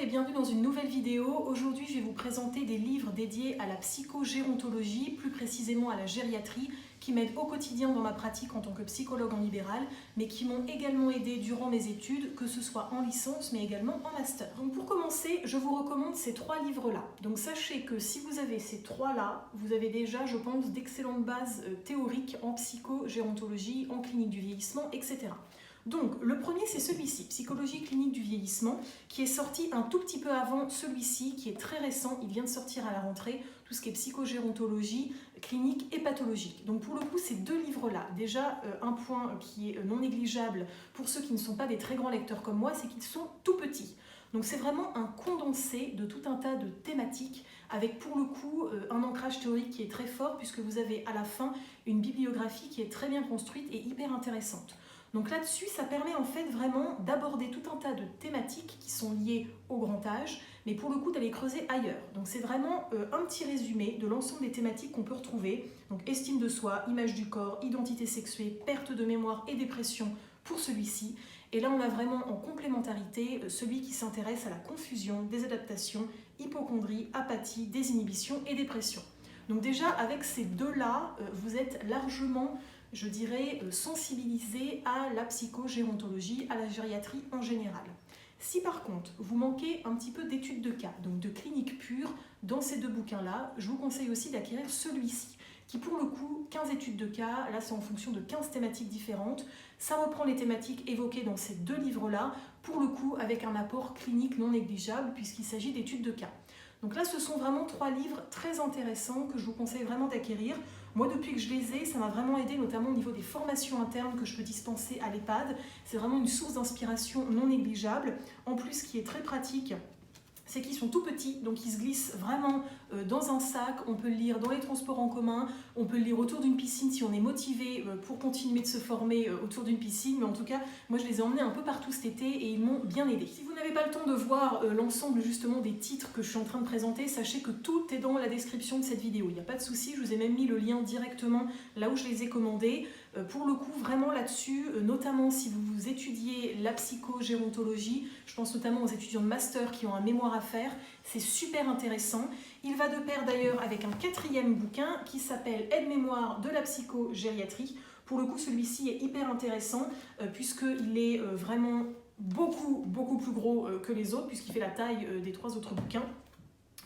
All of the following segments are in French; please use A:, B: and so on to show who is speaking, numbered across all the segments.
A: et bienvenue dans une nouvelle vidéo. Aujourd'hui, je vais vous présenter des livres dédiés à la psychogérontologie, plus précisément à la gériatrie, qui m'aident au quotidien dans ma pratique en tant que psychologue en libéral, mais qui m'ont également aidé durant mes études, que ce soit en licence, mais également en master. Donc pour commencer, je vous recommande ces trois livres-là. Donc sachez que si vous avez ces trois-là, vous avez déjà, je pense, d'excellentes bases théoriques en psychogérontologie, en clinique du vieillissement, etc. Donc, le premier, c'est celui-ci, Psychologie clinique du vieillissement, qui est sorti un tout petit peu avant celui-ci, qui est très récent, il vient de sortir à la rentrée, tout ce qui est psychogérontologie, clinique et pathologique. Donc pour le coup, ces deux livres-là, déjà un point qui est non négligeable pour ceux qui ne sont pas des très grands lecteurs comme moi, c'est qu'ils sont tout petits. Donc c'est vraiment un condensé de tout un tas de thématiques, avec pour le coup un ancrage théorique qui est très fort, puisque vous avez à la fin une bibliographie qui est très bien construite et hyper intéressante. Donc là-dessus, ça permet en fait vraiment d'aborder tout un tas de thématiques qui sont liées au grand âge, mais pour le coup d'aller creuser ailleurs. Donc c'est vraiment un petit résumé de l'ensemble des thématiques qu'on peut retrouver. Donc estime de soi, image du corps, identité sexuée, perte de mémoire et dépression pour celui-ci. Et là, on a vraiment en complémentarité celui qui s'intéresse à la confusion, des adaptations, hypocondrie, apathie, désinhibition et dépression. Donc déjà, avec ces deux-là, vous êtes largement, je dirais, sensibilisé à la psychogérontologie, à la gériatrie en général. Si par contre, vous manquez un petit peu d'études de cas, donc de clinique pure, dans ces deux bouquins-là, je vous conseille aussi d'acquérir celui-ci, qui pour le coup, 15 études de cas, là c'est en fonction de 15 thématiques différentes, ça reprend les thématiques évoquées dans ces deux livres-là, pour le coup avec un apport clinique non négligeable, puisqu'il s'agit d'études de cas. Donc là, ce sont vraiment trois livres très intéressants que je vous conseille vraiment d'acquérir. Moi, depuis que je les ai, ça m'a vraiment aidé, notamment au niveau des formations internes que je peux dispenser à l'EHPAD. C'est vraiment une source d'inspiration non négligeable. En plus, ce qui est très pratique, c'est qu'ils sont tout petits, donc ils se glissent vraiment dans un sac, on peut le lire dans les transports en commun, on peut le lire autour d'une piscine si on est motivé pour continuer de se former autour d'une piscine, mais en tout cas, moi je les ai emmenés un peu partout cet été et ils m'ont bien aidé. Si vous n'avez pas le temps de voir l'ensemble justement des titres que je suis en train de présenter, sachez que tout est dans la description de cette vidéo, il n'y a pas de souci, je vous ai même mis le lien directement là où je les ai commandés. Pour le coup, vraiment là-dessus, notamment si vous étudiez la psychogérontologie, je pense notamment aux étudiants de master qui ont un mémoire à faire, c'est super intéressant. Il va de pair d'ailleurs avec un quatrième bouquin qui s'appelle Aide-mémoire de la psychogériatrie. Pour le coup, celui-ci est hyper intéressant puisqu'il est vraiment beaucoup plus gros que les autres, puisqu'il fait la taille des trois autres bouquins.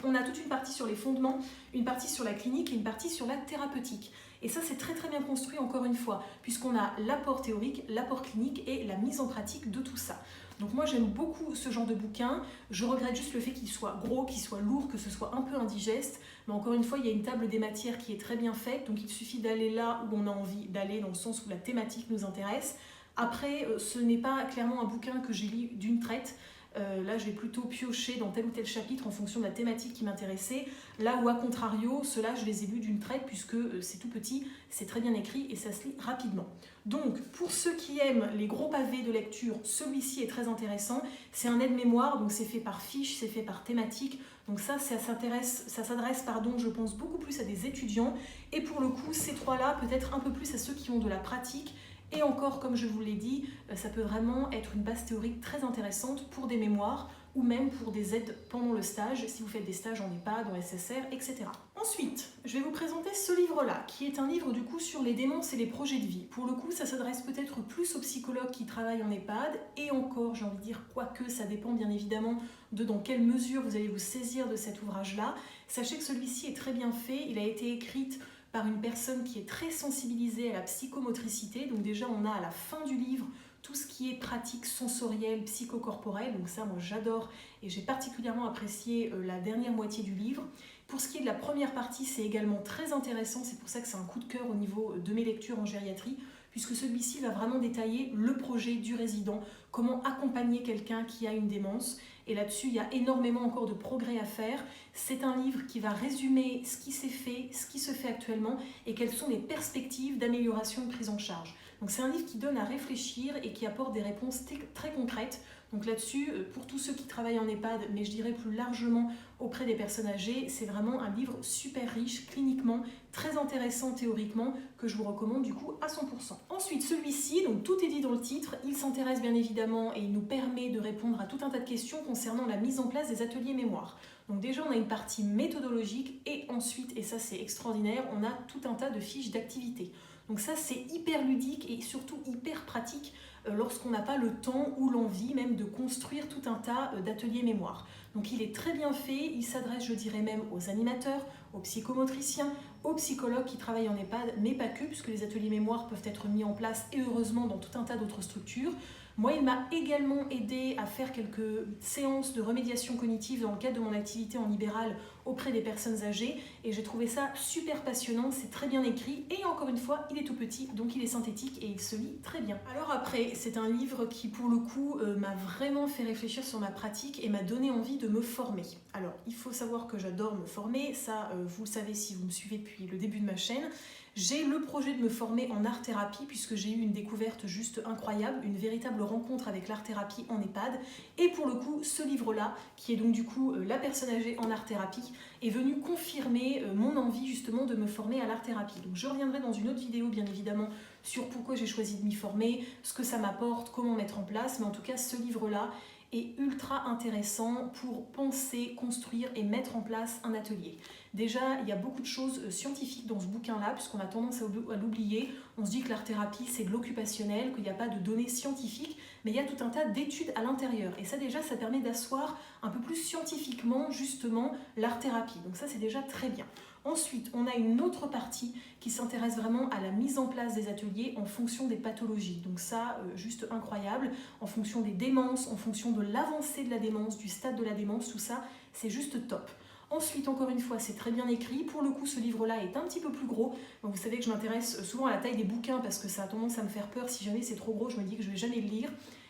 A: On a toute une partie sur les fondements, une partie sur la clinique et une partie sur la thérapeutique. Et ça, c'est très bien construit encore une fois, puisqu'on a l'apport théorique, l'apport clinique et la mise en pratique de tout ça. Donc moi, j'aime beaucoup ce genre de bouquin. Je regrette juste le fait qu'il soit gros, qu'il soit lourd, que ce soit un peu indigeste. Mais encore une fois, il y a une table des matières qui est très bien faite, donc il suffit d'aller là où on a envie d'aller, dans le sens où la thématique nous intéresse. Après, ce n'est pas clairement un bouquin que j'ai lu d'une traite. Là, je vais plutôt piocher dans tel ou tel chapitre en fonction de la thématique qui m'intéressait. Là où, à contrario, ceux-là, je les ai lus d'une traite puisque c'est tout petit, c'est très bien écrit et ça se lit rapidement. Donc, pour ceux qui aiment les gros pavés de lecture, celui-ci est très intéressant. C'est un aide-mémoire, donc c'est fait par fiche, c'est fait par thématique. Donc ça s'adresse, je pense, beaucoup plus à des étudiants. Et pour le coup, ces trois-là, peut-être un peu plus à ceux qui ont de la pratique. Et encore, comme je vous l'ai dit, ça peut vraiment être une base théorique très intéressante pour des mémoires ou même pour des aides pendant le stage, si vous faites des stages en EHPAD, en SSR, etc. Ensuite, je vais vous présenter ce livre-là, qui est un livre du coup sur les démences et les projets de vie. Pour le coup, ça s'adresse peut-être plus aux psychologues qui travaillent en EHPAD, et encore, j'ai envie de dire, quoique ça dépend bien évidemment de dans quelle mesure vous allez vous saisir de cet ouvrage-là. Sachez que celui-ci est très bien fait, il a été écrit par une personne qui est très sensibilisée à la psychomotricité. Donc déjà, on a à la fin du livre tout ce qui est pratique sensorielle, psychocorporelle. Donc ça, moi, j'adore et j'ai particulièrement apprécié la dernière moitié du livre. Pour ce qui est de la première partie, c'est également très intéressant. C'est pour ça que c'est un coup de cœur au niveau de mes lectures en gériatrie, puisque celui-ci va vraiment détailler le projet du résident, comment accompagner quelqu'un qui a une démence. Et là-dessus, il y a énormément encore de progrès à faire. C'est un livre qui va résumer ce qui s'est fait, ce qui se fait actuellement et quelles sont les perspectives d'amélioration de prise en charge. Donc c'est un livre qui donne à réfléchir et qui apporte des réponses très concrètes Donc là-dessus, pour tous ceux qui travaillent en EHPAD, mais je dirais plus largement auprès des personnes âgées, c'est vraiment un livre super riche cliniquement, très intéressant théoriquement, que je vous recommande du coup à 100%. Ensuite, celui-ci, donc tout est dit dans le titre, il s'intéresse bien évidemment et il nous permet de répondre à tout un tas de questions concernant la mise en place des ateliers mémoire. Donc déjà, on a une partie méthodologique et ensuite, et ça c'est extraordinaire, on a tout un tas de fiches d'activités. Donc ça, c'est hyper ludique et surtout hyper pratique lorsqu'on n'a pas le temps ou l'envie même de construire tout un tas d'ateliers mémoire. Donc il est très bien fait, il s'adresse, je dirais même, aux animateurs, aux psychomotriciens, aux psychologues qui travaillent en EHPAD, mais pas que, puisque les ateliers mémoire peuvent être mis en place, et heureusement, dans tout un tas d'autres structures. Moi, il m'a également aidé à faire quelques séances de remédiation cognitive dans le cadre de mon activité en libéral auprès des personnes âgées et j'ai trouvé ça super passionnant, c'est très bien écrit et encore une fois, il est tout petit, donc il est synthétique et il se lit très bien. Alors après, c'est un livre qui pour le coup m'a vraiment fait réfléchir sur ma pratique et m'a donné envie de me former. Alors, il faut savoir que j'adore me former, ça vous le savez si vous me suivez depuis le début de ma chaîne. J'ai le projet de me former en art-thérapie puisque j'ai eu une découverte juste incroyable, une véritable rencontre avec l'art-thérapie en EHPAD. Et pour le coup, ce livre-là, qui est donc du coup La personne âgée en art-thérapie, est venu confirmer mon envie justement de me former à l'art-thérapie. Donc je reviendrai dans une autre vidéo bien évidemment sur pourquoi j'ai choisi de m'y former, ce que ça m'apporte, comment mettre en place, mais en tout cas ce livre-là est ultra intéressant pour penser, construire et mettre en place un atelier. Déjà, il y a beaucoup de choses scientifiques dans ce bouquin-là, puisqu'on a tendance à l'oublier. On se dit que l'art-thérapie, c'est de l'occupationnel, qu'il n'y a pas de données scientifiques, mais il y a tout un tas d'études à l'intérieur. Et ça, déjà, ça permet d'asseoir un peu plus scientifiquement, justement, l'art-thérapie. Donc ça, c'est déjà très bien. Ensuite, on a une autre partie qui s'intéresse vraiment à la mise en place des ateliers en fonction des pathologies. Donc ça, juste incroyable, en fonction des démences, en fonction de l'avancée de la démence, du stade de la démence, tout ça, c'est juste top. Ensuite, encore une fois, c'est très bien écrit. Pour le coup, ce livre-là est un petit peu plus gros. Donc, vous savez que je m'intéresse souvent à la taille des bouquins parce que ça a tendance à me faire peur. Si jamais c'est trop gros, je me dis que je ne vais jamais le lire.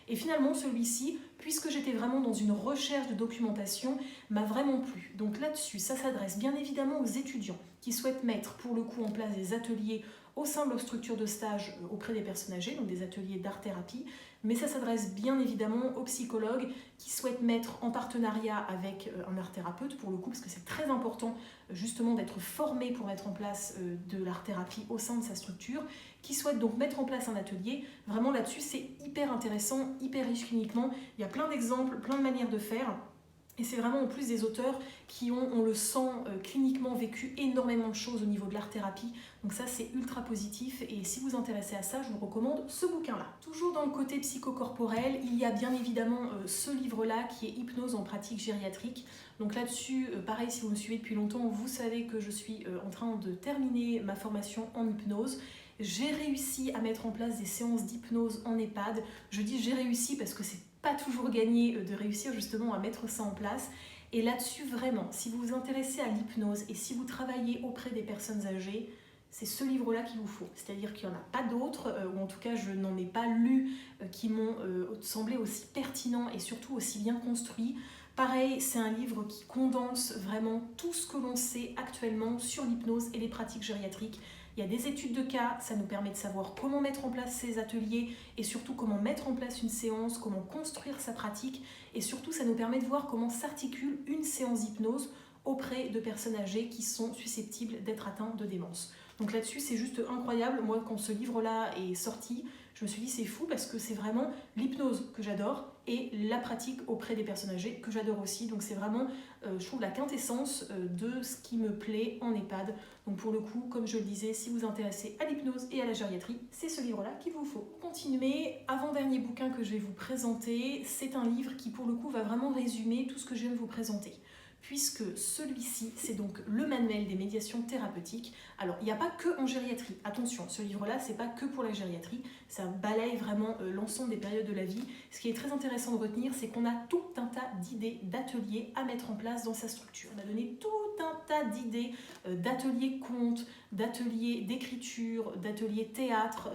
A: Et finalement, celui-ci, puisque j'étais vraiment dans une recherche de documentation, m'a vraiment plu. Donc là-dessus, ça s'adresse bien évidemment aux étudiants qui souhaitent mettre pour le coup en place des ateliers au sein de leur structure de stage auprès des personnes âgées, donc des ateliers d'art-thérapie, mais ça s'adresse bien évidemment aux psychologues qui souhaitent mettre en partenariat avec un art-thérapeute pour le coup, parce que c'est très important justement d'être formé pour mettre en place de l'art-thérapie au sein de sa structure, qui souhaitent donc mettre en place un atelier. Vraiment là-dessus, c'est hyper intéressant, hyper riche cliniquement, il y a plein d'exemples, plein de manières de faire. Et c'est vraiment en plus des auteurs qui ont, on le sent, cliniquement vécu énormément de choses au niveau de l'art-thérapie. Donc ça, c'est ultra positif. Et si vous vous intéressez à ça, je vous recommande ce bouquin-là. Toujours dans le côté psychocorporel, il y a bien évidemment ce livre-là qui est Hypnose en pratique gériatrique. Donc là-dessus, pareil, si vous me suivez depuis longtemps, vous savez que je suis en train de terminer ma formation en hypnose. J'ai réussi à mettre en place des séances d'hypnose en EHPAD. Je dis j'ai réussi parce que c'est pas toujours gagné de réussir justement à mettre ça en place. Et là-dessus, vraiment, si vous vous intéressez à l'hypnose et si vous travaillez auprès des personnes âgées, c'est ce livre-là qu'il vous faut. C'est-à-dire qu'il n'y en a pas d'autres, ou en tout cas je n'en ai pas lu, qui m'ont semblé aussi pertinents et surtout aussi bien construits. Pareil, c'est un livre qui condense vraiment tout ce que l'on sait actuellement sur l'hypnose et les pratiques gériatriques. Il y a des études de cas, ça nous permet de savoir comment mettre en place ces ateliers et surtout comment mettre en place une séance, comment construire sa pratique et surtout ça nous permet de voir comment s'articule une séance d'hypnose auprès de personnes âgées qui sont susceptibles d'être atteintes de démence. Donc là-dessus, c'est juste incroyable. Moi, quand ce livre-là est sorti, je me suis dit c'est fou parce que c'est vraiment l'hypnose que j'adore et la pratique auprès des personnes âgées que j'adore aussi. Donc c'est vraiment, je trouve, la quintessence de ce qui me plaît en EHPAD. Donc pour le coup, comme je le disais, si vous vous intéressez à l'hypnose et à la gériatrie, c'est ce livre-là qu'il vous faut. Pour continuer, avant-dernier bouquin que je vais vous présenter, c'est un livre qui pour le coup va vraiment résumer tout ce que je viens de vous présenter. Puisque celui-ci, c'est donc le manuel des médiations thérapeutiques. Alors, il n'y a pas que en gériatrie. Attention, ce livre-là, c'est pas que pour la gériatrie. Ça balaye vraiment l'ensemble des périodes de la vie. Ce qui est très intéressant de retenir, c'est qu'on a tout un tas d'idées, d'ateliers à mettre en place dans sa structure. On a donné tout un tas d'idées d'ateliers contes, d'ateliers d'écriture, d'ateliers théâtre.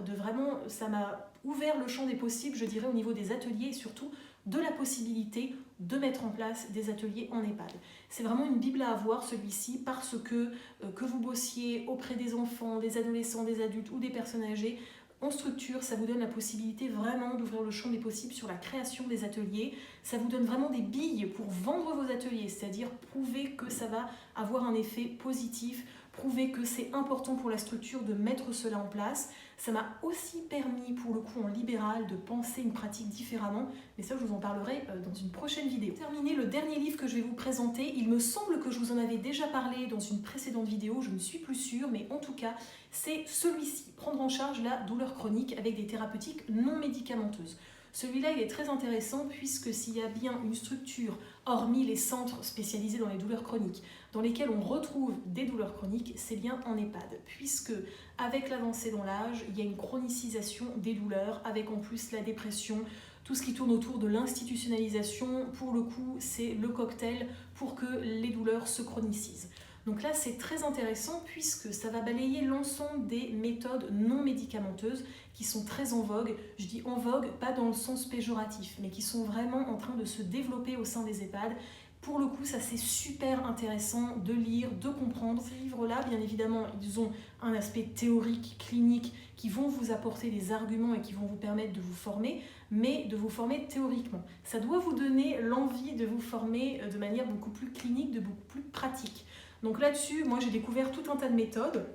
A: Ça m'a ouvert le champ des possibles, je dirais, au niveau des ateliers et surtout de la possibilité de mettre en place des ateliers en EHPAD. C'est vraiment une bible à avoir celui-ci parce que vous bossiez auprès des enfants, des adolescents, des adultes ou des personnes âgées, en structure, ça vous donne la possibilité vraiment d'ouvrir le champ des possibles sur la création des ateliers. Ça vous donne vraiment des billes pour vendre vos ateliers, c'est-à-dire prouver que ça va avoir un effet positif, prouver que c'est important pour la structure de mettre cela en place. Ça m'a aussi permis, pour le coup en libéral, de penser une pratique différemment, mais ça je vous en parlerai dans une prochaine vidéo. Pour terminer, le dernier livre que je vais vous présenter, il me semble que je vous en avais déjà parlé dans une précédente vidéo, je ne suis plus sûre, mais en tout cas, c'est celui-ci, Prendre en charge la douleur chronique avec des thérapeutiques non médicamenteuses. Celui-là, il est très intéressant puisque s'il y a bien une structure, hormis les centres spécialisés dans les douleurs chroniques, dans lesquels on retrouve des douleurs chroniques, c'est bien en EHPAD, puisque avec l'avancée dans l'âge, il y a une chronicisation des douleurs, avec en plus la dépression, tout ce qui tourne autour de l'institutionnalisation. Pour le coup, c'est le cocktail pour que les douleurs se chronicisent. Donc là, c'est très intéressant puisque ça va balayer l'ensemble des méthodes non médicamenteuses qui sont très en vogue. Je dis en vogue, pas dans le sens péjoratif, mais qui sont vraiment en train de se développer au sein des EHPAD. Pour le coup, ça c'est super intéressant de lire, de comprendre. Ces livres-là, bien évidemment, ils ont un aspect théorique, clinique, qui vont vous apporter des arguments et qui vont vous permettre de vous former, mais de vous former théoriquement. Ça doit vous donner l'envie de vous former de manière beaucoup plus clinique, de beaucoup plus pratique. Donc là-dessus, moi j'ai découvert tout un tas de méthodes.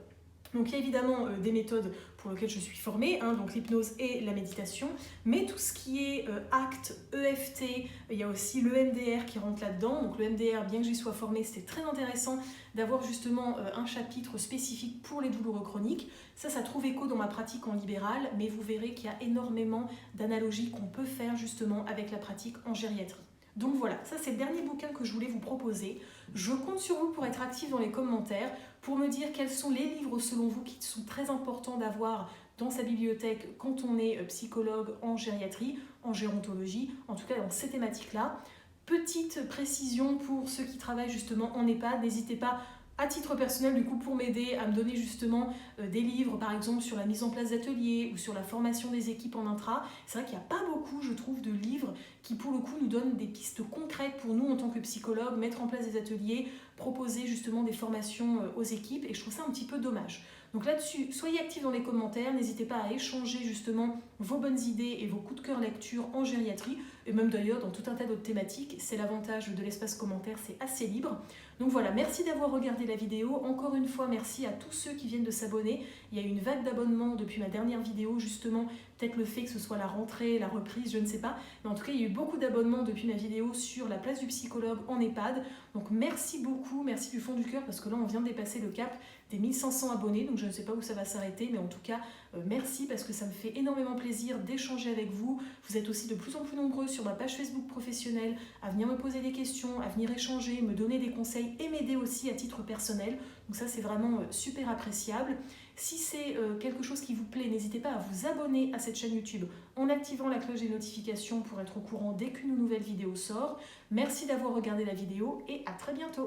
A: Donc il y a évidemment des méthodes pour lesquelles je suis formée, donc l'hypnose et la méditation, mais tout ce qui est ACT, EFT, il y a aussi l'EMDR qui rentre là-dedans. Donc l'EMDR, bien que j'y sois formée, c'était très intéressant d'avoir justement un chapitre spécifique pour les douloureux chroniques. Ça trouve écho dans ma pratique en libéral, mais vous verrez qu'il y a énormément d'analogies qu'on peut faire justement avec la pratique en gériatrie. Donc voilà, ça c'est le dernier bouquin que je voulais vous proposer. Je compte sur vous pour être actif dans les commentaires, pour me dire quels sont les livres selon vous qui sont très importants d'avoir dans sa bibliothèque quand on est psychologue en gériatrie, en gérontologie, en tout cas dans ces thématiques-là. Petite précision pour ceux qui travaillent justement en EHPAD, n'hésitez pas à titre personnel du coup pour m'aider à me donner justement des livres par exemple sur la mise en place d'ateliers ou sur la formation des équipes en intra. C'est vrai qu'il n'y a pas beaucoup je trouve de livres qui pour le coup nous donnent des pistes concrètes pour nous en tant que psychologues, mettre en place des ateliers, proposer justement des formations aux équipes et je trouve ça un petit peu dommage. Donc là-dessus, soyez actifs dans les commentaires, n'hésitez pas à échanger justement vos bonnes idées et vos coups de cœur lecture en gériatrie, et même d'ailleurs dans tout un tas d'autres thématiques. C'est l'avantage de l'espace commentaire, c'est assez libre. Donc voilà, merci d'avoir regardé la vidéo. Encore une fois, merci à tous ceux qui viennent de s'abonner. Il y a eu une vague d'abonnements depuis ma dernière vidéo, justement, peut-être le fait que ce soit la rentrée, la reprise, je ne sais pas. Mais en tout cas, il y a eu beaucoup d'abonnements depuis ma vidéo sur la place du psychologue en EHPAD. Donc merci beaucoup, merci du fond du cœur, parce que là, on vient de dépasser le cap des 1500 abonnés, donc je ne sais pas où ça va s'arrêter, mais en tout cas, merci parce que ça me fait énormément plaisir d'échanger avec vous. Vous êtes aussi de plus en plus nombreux sur ma page Facebook professionnelle à venir me poser des questions, à venir échanger, me donner des conseils et m'aider aussi à titre personnel. Donc ça, c'est vraiment super appréciable. Si c'est quelque chose qui vous plaît, n'hésitez pas à vous abonner à cette chaîne YouTube en activant la cloche des notifications pour être au courant dès qu'une nouvelle vidéo sort. Merci d'avoir regardé la vidéo et à très bientôt.